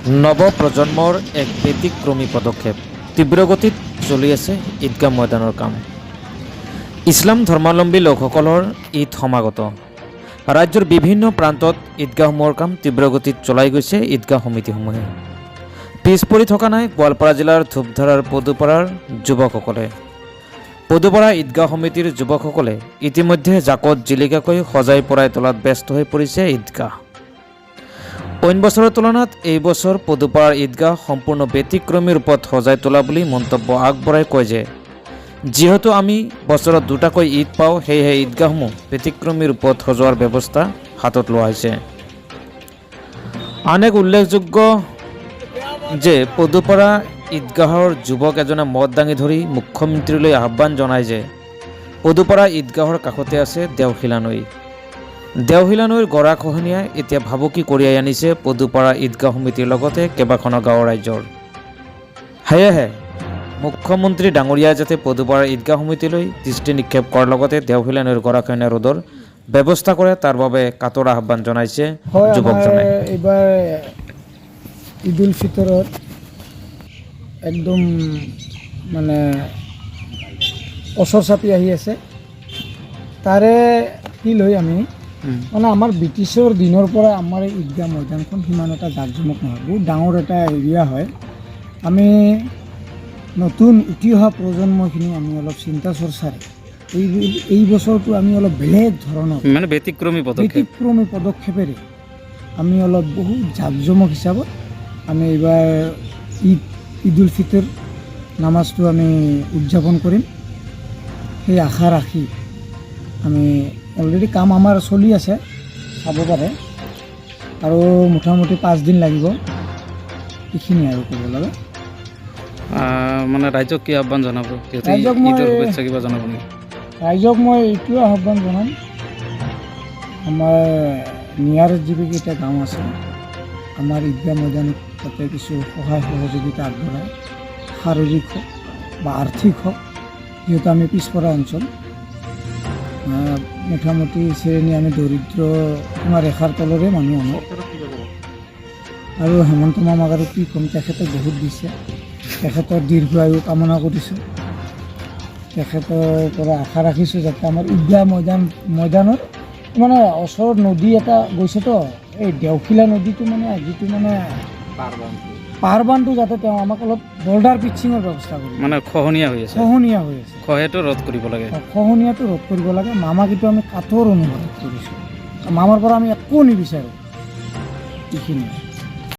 নৱপ্ৰজন্মৰ এক ব্যতিক্ৰমী পদক্ষেপ। তীব্ৰ গতিত চলি আছে ঈদগাহ ময়দানৰ কাম। ইছলাম ধৰ্মাৱলম্বী লোকসকলৰ ঈদ সমাগত। ৰাজ্যৰ বিভিন্ন প্ৰান্তত ঈদগাহসমূহৰ কাম তীব্ৰ গতিত চলাই গৈছে ঈদগাহ সমিতিসমূহে। পিছ পৰি থকা নাই গোৱালপাৰা জিলাৰ ধূপধাৰাৰ পদুপাৰাৰ যুৱকসকলে। পদুপাৰা ঈদগাহ সমিতিৰ যুৱকসকলে ইতিমধ্যে জাকত জিলিকাকৈ সজাই পৰাই তোলাত ব্যস্ত হৈ পৰিছে ঈদগাহ। অইন বছৰৰ তুলনাত এই বছৰ পদুপাৰাৰ ঈদগাহ সম্পূৰ্ণ ব্যতিক্ৰমী ৰূপত সজাই তোলা বুলি মন্তব্য আগবঢ়াই কয় যে, যিহেতু আমি বছৰত দুটাকৈ ঈদ পাওঁ, সেয়েহে ঈদগাহসমূহ ব্যতিক্ৰমী ৰূপত সজোৱাৰ ব্যৱস্থা হাতত লোৱা হৈছে। আন এক উল্লেখযোগ্য যে পদুপাৰা ঈদগাহৰ যুৱক এজনে মদ দাঙি ধৰি মুখ্যমন্ত্ৰীলৈ আহ্বান জনায় যে পদুপাৰা ঈদগাহৰ কাষতে আছে দেওশিলা নৈ। দেওশিলা নৈৰ গৰাখহনীয়াই এতিয়া ভাবুকি কঢ়িয়াই আনিছে পদুপাৰা ঈদগাহ সমিতিৰ লগতে কেইবাখনো গাঁৱৰ ৰাইজৰ। সেয়েহে মুখ্যমন্ত্ৰী ডাঙৰীয়াই যাতে পদুপাৰা ঈদগাহ সমিতিলৈ দৃষ্টি নিক্ষেপ কৰাৰ লগতে দেওশিলা নৈৰ গৰাখহনীয়া ৰোধৰ ব্যৱস্থা কৰে, তাৰ বাবে কাতৰ আহ্বান জনাইছে যুৱকজনে। এইবাৰ ঈদ উল ফিতৰত একদম মানে ওচৰ চাপি আহি আছে। তাৰে কি লৈ আমি মানে আমাৰ ব্ৰিটিছৰ দিনৰ পৰা আমাৰ এই ঈদগাহ ময়দানখন সিমান এটা জাকজমক নহয়, বহুত ডাঙৰ এটা এৰিয়া হয়। আমি নতুন উঠি অহা প্ৰজন্মখিনি আমি অলপ চিন্তা চৰ্চাৰে এই বছৰটো আমি অলপ বেলেগ ধৰণৰ মানে ব্যতিক্ৰমী পদক্ষেপেৰে আমি অলপ বহুত জাকজমক হিচাপত আমি এইবাৰ ঈদ উল ফিতৰ নামাজটো আমি উদযাপন কৰিম, সেই আশা ৰাখি আমি অলৰেডি কাম আমাৰ চলি আছে, চাব পাৰে, আৰু মোটামুটি 5 দিন লাগিব এইখিনি আৰু কৰিব লাগে। মানে ৰাইজক কি আহ্বান জনাব? ৰাইজক মই এইটোৱে আহ্বান জনাম, আমাৰ নিয়াৰত যিকেইটা গাঁও আছে আমাৰ ঈদগাহ ময়দানত তাতে কিছু সহায় সহযোগিতা আগবঢ়ায়, শাৰীৰিক হওক বা আৰ্থিক হওক, যিহেতু আমি পিছপৰা অঞ্চল, মোটামুটি শ্ৰেণী আমি দৰিদ্ৰ সীমা ৰেখাৰ তলৰে মানুহ আমাৰ। আৰু হেমন্ত মামাক আৰু কি ক'ম, তেখেতে বহুত দিছে, তেখেতৰ দীৰ্ঘ আয়ু কামনা কৰিছোঁ, তেখেতৰ পৰা আশা ৰাখিছোঁ যাতে আমাৰ ঈদগাহ ময়দানত মানে ওচৰত নদী এটা গৈছেতো, এই দেওশিলা নদীটো মানে যিটো মানে পাৰবানটো যাতে তেওঁ আমাক অলপ বৰ্ডাৰ পিচিঙৰ ব্যৱস্থা কৰিব, মানে খহনীয়া হৈ আছে, খহেটো ৰোধ কৰিব লাগে, খহনীয়াটো ৰোধ কৰিব লাগে। মামাক এইটো আমি কাঠৰ অনুৰোধ কৰিছোঁ, মামাৰ পৰা আমি একো নিবিচাৰোঁ, এইখিনি।